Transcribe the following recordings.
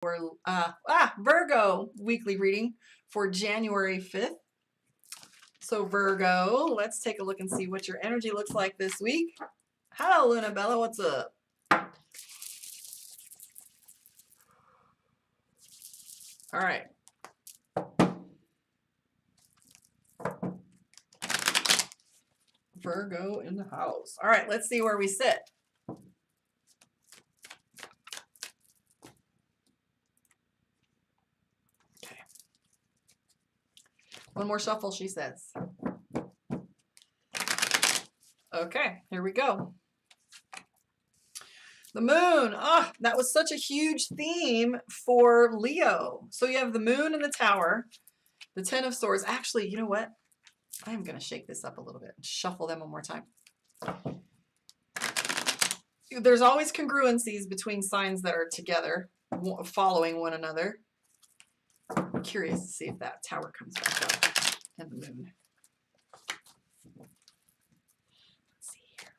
for Virgo weekly reading for January 5th. So Virgo, let's take a look and see what your energy looks like this week. Hello, Luna Bella, what's up? All right. Virgo in the house. All right, let's see where we sit. Okay. One more shuffle, she says. Okay, here we go. The moon. Ah, that was such a huge theme for Leo. So you have the moon in the tower, the 10 of swords. Actually, you know what? I'm going to shake this up a little bit. Shuffle them one more time. There's always congruencies between signs that are together, following one another. I'm curious to see if that tower comes back up and the moon. Let's see here.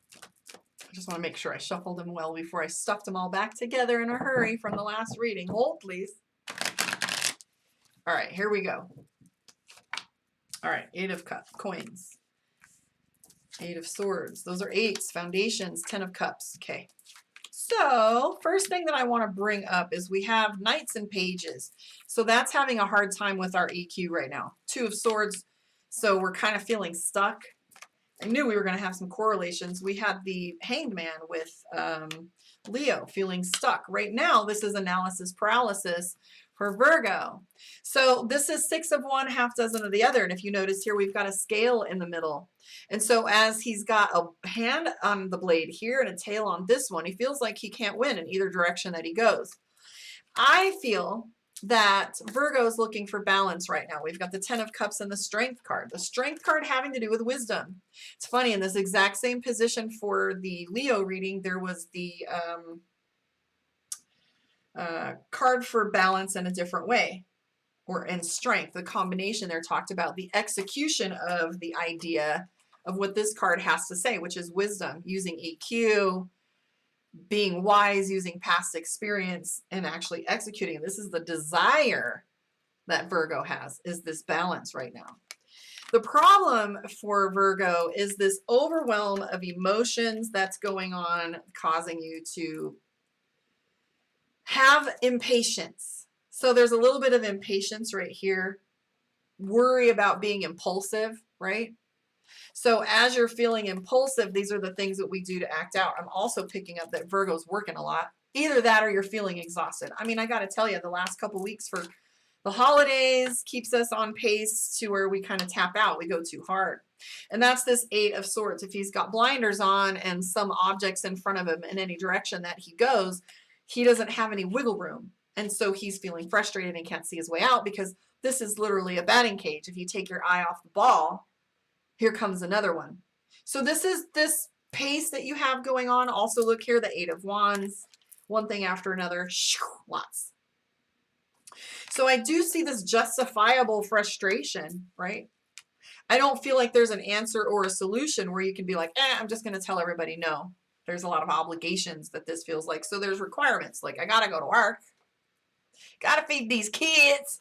I just want to make sure I shuffled them well before I stuffed them all back together in a hurry from the last reading. Hold, please. All right, here we go. All right, 8 of coins. 8 of swords. Those are 8s, foundations, 10 of cups. Okay. So first thing that I want to bring up is we have knights and pages. So that's having a hard time with our EQ right now. 2 of swords. So we're kind of feeling stuck. I knew we were going to have some correlations. We had the hanged man with Leo feeling stuck. Right now, this is analysis paralysis for Virgo. So this is 6 of one, half dozen of the other. And if you notice here, we've got a scale in the middle. And so as he's got a hand on the blade here and a tail on this one, he feels like he can't win in either direction that he goes. I feel that Virgo is looking for balance right now. We've got the 10 of cups and the strength card. The strength card having to do with wisdom. It's funny, in this exact same position for the Leo reading, there was the card for balance in a different way, or in strength. The combination there talked about the execution of the idea of what this card has to say, which is wisdom, using EQ, being wise, using past experience, and actually executing. This is the desire that Virgo has, is this balance right now. The problem for Virgo is this overwhelm of emotions that's going on, causing you to have impatience. So there's a little bit of impatience right here. Worry about being impulsive, right? So as you're feeling impulsive, these are the things that we do to act out. I'm also picking up that Virgo's working a lot. Either that or you're feeling exhausted. I mean, I got to tell you, the last couple weeks for the holidays keeps us on pace to where we kind of tap out. We go too hard. And that's this 8 of swords. If he's got blinders on and some objects in front of him in any direction that he goes, he doesn't have any wiggle room. And so he's feeling frustrated and can't see his way out, because this is literally a batting cage. If you take your eye off the ball, here comes another one. So this is this pace that you have going on. Also look here, the 8 of wands, one thing after another, lots. So I do see this justifiable frustration, right? I don't feel like there's an answer or a solution where you can be like, I'm just going to tell everybody no. There's a lot of obligations that this feels like. So there's requirements, like I got to go to work, got to feed these kids,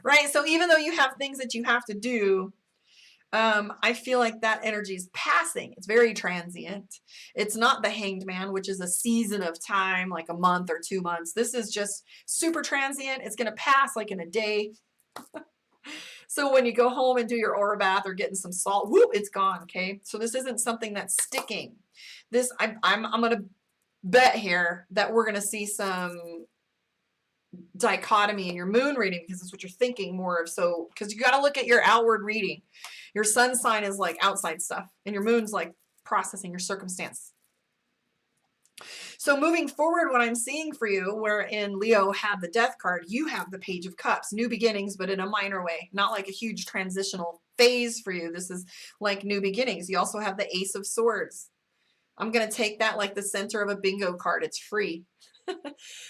right? So even though you have things that you have to do, I feel like that energy is passing. It's very transient. It's not the hanged man, which is a season of time, like a month or 2 months. This is just super transient. It's going to pass like in a day. So when you go home and do your aura bath or getting some salt, whoop, it's gone. Okay. So this isn't something that's sticking. This, I'm going to bet here that we're going to see some dichotomy in your moon reading, because it's what you're thinking more of. So, because you got to look at your outward reading. Your sun sign is like outside stuff, and your moon's like processing your circumstance. So moving forward, what I'm seeing for you, wherein Leo had the death card, you have the page of cups, new beginnings, but in a minor way, not like a huge transitional phase for you. This is like new beginnings. You also have the ace of swords. I'm going to take that like the center of a bingo card. It's free.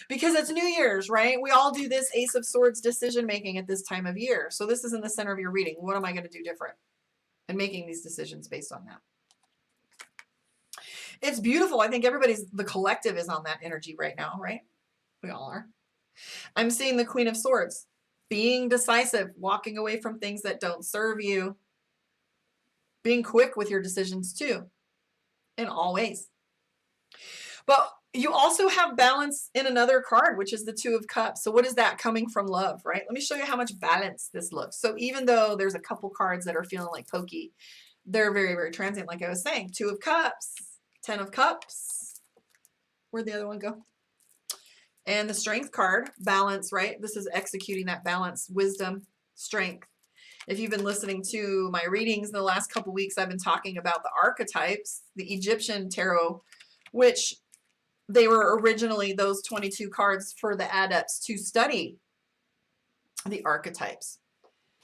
Because it's New Year's, right? We all do this ace of swords decision making at this time of year. So this is in the center of your reading. What am I going to do different? And making these decisions based on that. It's beautiful. I think the collective is on that energy right now, right? We all are. I'm seeing the Queen of Swords, being decisive, walking away from things that don't serve you, being quick with your decisions too, in all ways. But you also have balance in another card, which is the Two of Cups. So what is that? Coming from love, right? Let me show you how much balance this looks. So even though there's a couple cards that are feeling like pokey, they're very, very transient, like I was saying. Two of Cups, Ten of Cups. Where'd the other one go? And the Strength card, balance, right? This is executing that balance, wisdom, strength. If you've been listening to my readings in the last couple weeks, I've been talking about the archetypes, the Egyptian tarot, which they were originally those 22 cards for the adepts to study the archetypes.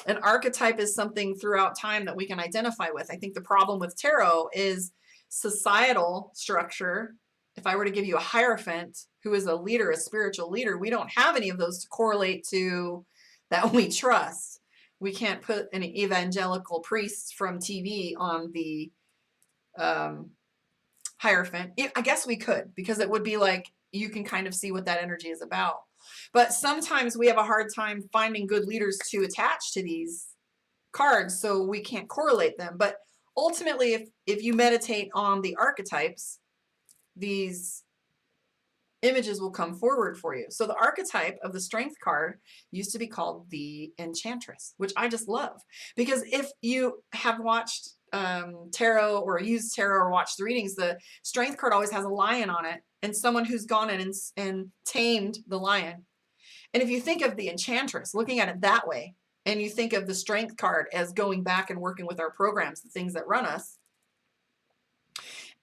An archetype is something throughout time that we can identify with. I think the problem with tarot is societal structure. If I were to give you a Hierophant who is a leader, a spiritual leader, we don't have any of those to correlate to that we trust. We can't put an evangelical priest from TV on the Hierophant. I guess we could, because it would be like, you can kind of see what that energy is about. But sometimes we have a hard time finding good leaders to attach to these cards, so we can't correlate them. But ultimately, if you meditate on the archetypes, these images will come forward for you. So the archetype of the Strength card used to be called the Enchantress, which I just love. Because if you have watched tarot or used tarot or watched the readings, the Strength card always has a lion on it and someone who's gone in and tamed the lion. And if you think of the Enchantress, looking at it that way, and you think of the Strength card as going back and working with our programs, the things that run us,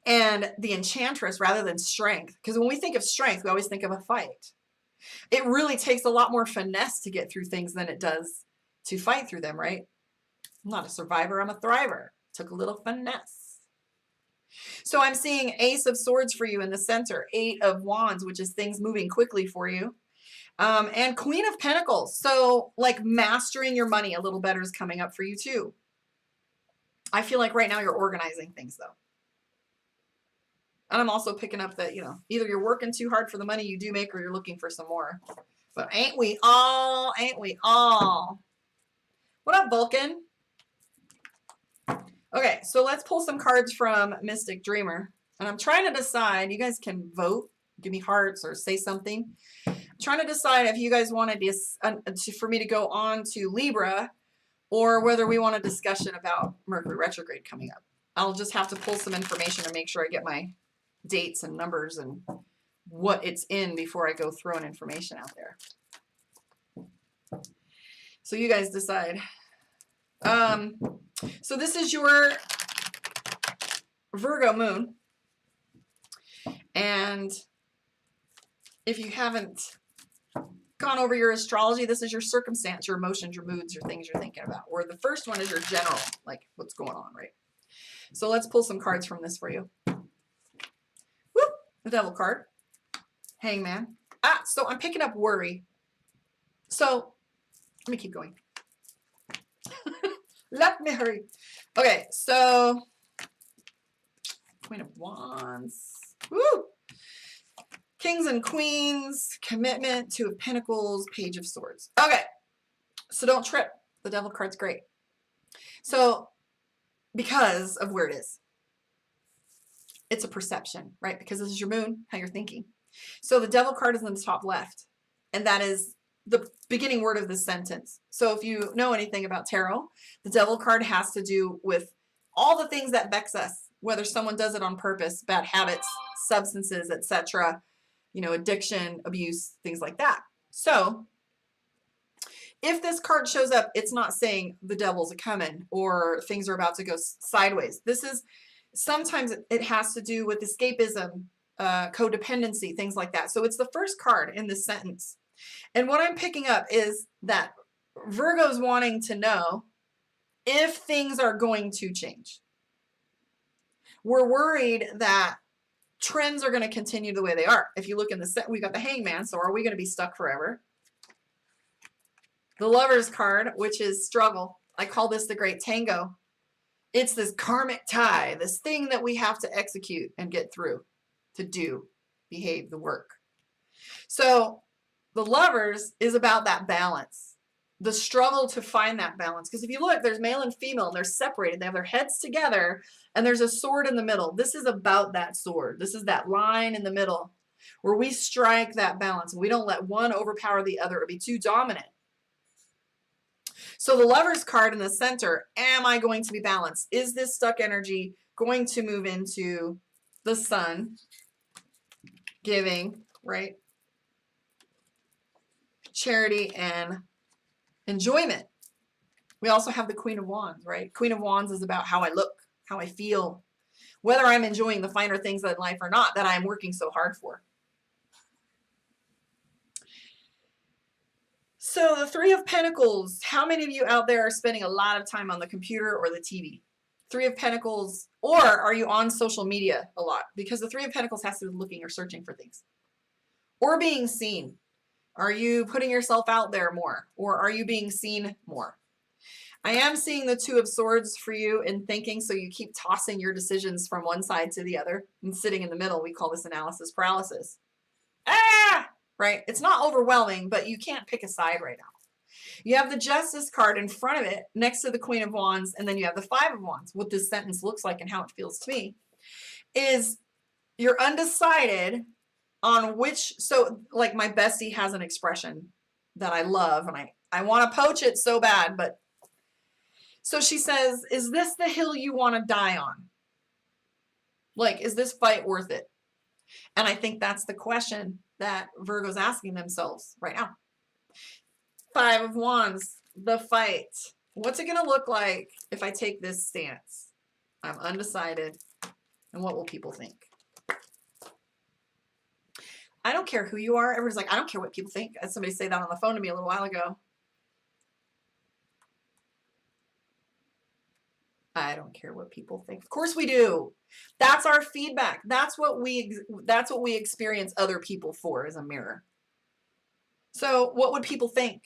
and the Enchantress rather than strength, because when we think of strength, we always think of a fight. It really takes a lot more finesse to get through things than it does to fight through them, right? I'm not a survivor, I'm a thriver. Took a little finesse. So I'm seeing Ace of Swords for you in the center, Eight of Wands, which is things moving quickly for you. And Queen of Pentacles. So like mastering your money a little better is coming up for you too. I feel like right now you're organizing things though. And I'm also picking up that, you know, either you're working too hard for the money you do make or you're looking for some more. But ain't we all? Ain't we all? What up, Vulcan? Okay, so let's pull some cards from Mystic Dreamer. And I'm trying to decide, you guys can vote, give me hearts or say something. I'm trying to decide if you guys wanted for me to go on to Libra or whether we want a discussion about Mercury retrograde coming up. I'll just have to pull some information and make sure I get my dates and numbers and what it's in before I go throwing information out there. So you guys decide. So this is your Virgo moon. And if you haven't gone over your astrology, this is your circumstance, your emotions, your moods, your things you're thinking about. Where the first one is your general, like what's going on, right? So let's pull some cards from this for you. Whoop, the Devil card. Hangman. So I'm picking up worry. So let me keep going. Let me hurry. Okay, so Queen of Wands. Woo! Kings and Queens, commitment, Two of Pentacles, Page of Swords. Okay, so don't trip. The Devil card's great. So because of where it is. It's a perception, right? Because this is your moon, how you're thinking. So the Devil card is in the top left, and that is the beginning word of this sentence. So if you know anything about tarot, the Devil card has to do with all the things that vex us, whether someone does it on purpose, bad habits, substances, etc., you know, addiction, abuse, things like that. So if this card shows up, it's not saying the devil's a coming or things are about to go sideways. This is sometimes it has to do with escapism, codependency, things like that. So it's the first card in this sentence. And what I'm picking up is that Virgo's wanting to know if things are going to change. We're worried that trends are going to continue the way they are. If you look in the set, we got the Hangman. So are we going to be stuck forever? The Lover's card, which is struggle. I call this the Great Tango. It's this karmic tie, this thing that we have to execute and get through, to do, behave, the work. So The Lovers is about that balance, the struggle to find that balance. Because if you look, there's male and female, and they're separated. They have their heads together, and there's a sword in the middle. This is about that sword. This is that line in the middle where we strike that balance. We don't let one overpower the other or be too dominant. So the Lovers card in the center, am I going to be balanced? Is this stuck energy going to move into the Sun, giving, right? Charity and enjoyment. We also have the Queen of Wands, right? Queen of Wands is about how I look, how I feel, whether I'm enjoying the finer things in life or not that I'm working so hard for. So the Three of Pentacles, how many of you out there are spending a lot of time on the computer or the TV? Three of Pentacles, or are you on social media a lot? Because the Three of Pentacles has to do with looking or searching for things. Or being seen. Are you putting yourself out there more? Or are you being seen more? I am seeing the Two of Swords for you in thinking, so you keep tossing your decisions from one side to the other and sitting in the middle. We call this analysis paralysis. Ah! Right? It's not overwhelming, but you can't pick a side right now. You have the Justice card in front of it next to the Queen of Wands, and then you have the Five of Wands. What this sentence looks like and how it feels to me is you're undecided on which, so like my bestie has an expression that I love, and I want to poach it so bad, but so she says, is this the hill you want to die on? Like, is this fight worth it? And I think that's the question that Virgo's asking themselves right now. Five of Wands, the fight. What's it going to look like if I take this stance? I'm undecided. And what will people think? I don't care who you are. Everyone's like, I don't care what people think. I had somebody say that on the phone to me a little while ago. I don't care what people think. Of course we do. That's our feedback. That's what we experience other people for, as a mirror. So what would people think?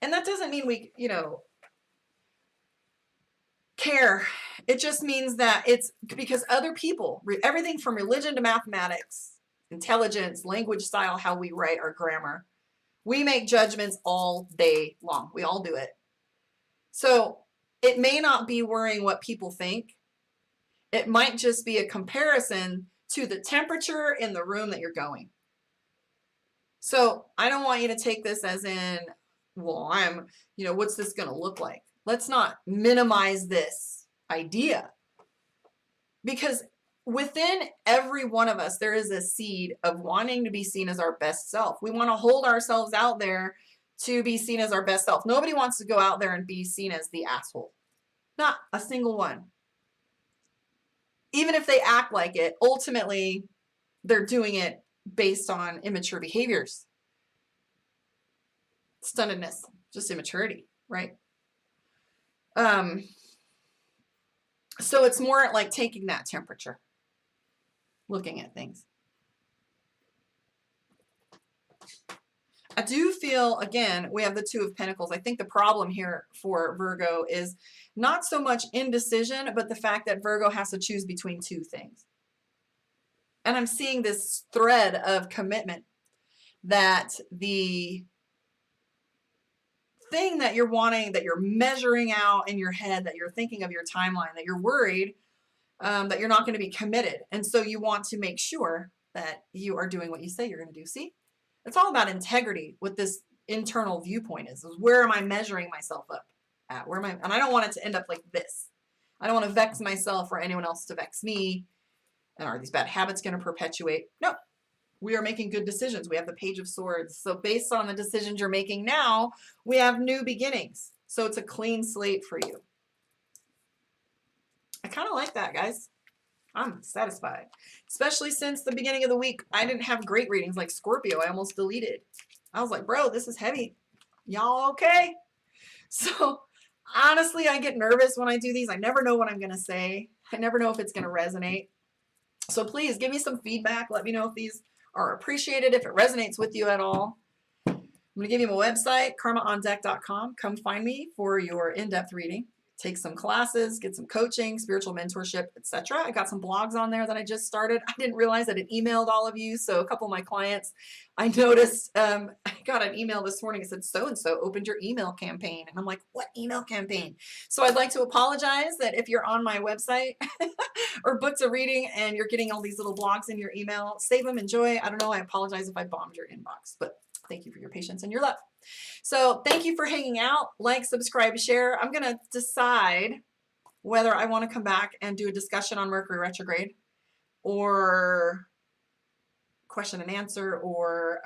And that doesn't mean we, care. It just means that it's because other people, everything from religion to mathematics, intelligence, language style, how we write our grammar, we make judgments all day long. We all do it. So it may not be worrying what people think. It might just be a comparison to the temperature in the room that you're going. So I don't want you to take this as in, well, what's this going to look like? Let's not minimize this idea. Because within every one of us, there is a seed of wanting to be seen as our best self. We want to hold ourselves out there to be seen as our best self. Nobody wants to go out there and be seen as the asshole. Not a single one. Even if they act like it, ultimately, they're doing it based on immature behaviors. Stunnedness, just immaturity, right? So it's more like taking that temperature, looking at things. I do feel, again, we have the Two of Pentacles. I think the problem here for Virgo is not so much indecision, but the fact that Virgo has to choose between two things. And I'm seeing this thread of commitment, that the thing that you're wanting, that you're measuring out in your head, that you're thinking of your timeline, that you're worried that you're not going to be committed. And so you want to make sure that you are doing what you say you're going to do. See? It's all about integrity. What this internal viewpoint is where am I measuring myself up at? Where am I? And I don't want it to end up like this. I don't want to vex myself or anyone else to vex me. And are these bad habits going to perpetuate? No. We are making good decisions. We have the Page of Swords. So based on the decisions you're making now, we have new beginnings. So it's a clean slate for you. I kind of like that, guys. I'm satisfied. Especially since the beginning of the week, I didn't have great readings like Scorpio. I almost deleted. I was like, bro, this is heavy. Y'all okay? So honestly, I get nervous when I do these. I never know what I'm going to say. I never know if it's going to resonate. So please give me some feedback. Let me know if these are appreciated, if it resonates with you at all. I'm going to give you my website, karmaondeck.com. Come find me for your in-depth reading. take some classes, get some coaching, spiritual mentorship, etc. I got some blogs on there that I just started. I didn't realize that it emailed all of you. So a couple of my clients, I noticed, I got an email this morning. It said, so-and-so opened your email campaign. And I'm like, what email campaign? So I'd like to apologize that if you're on my website or booked a reading and you're getting all these little blogs in your email, save them, enjoy. I don't know. I apologize if I bombed your inbox, but thank you for your patience and your love. So thank you for hanging out. Like, subscribe, share. I'm going to decide whether I want to come back and do a discussion on Mercury retrograde or question and answer or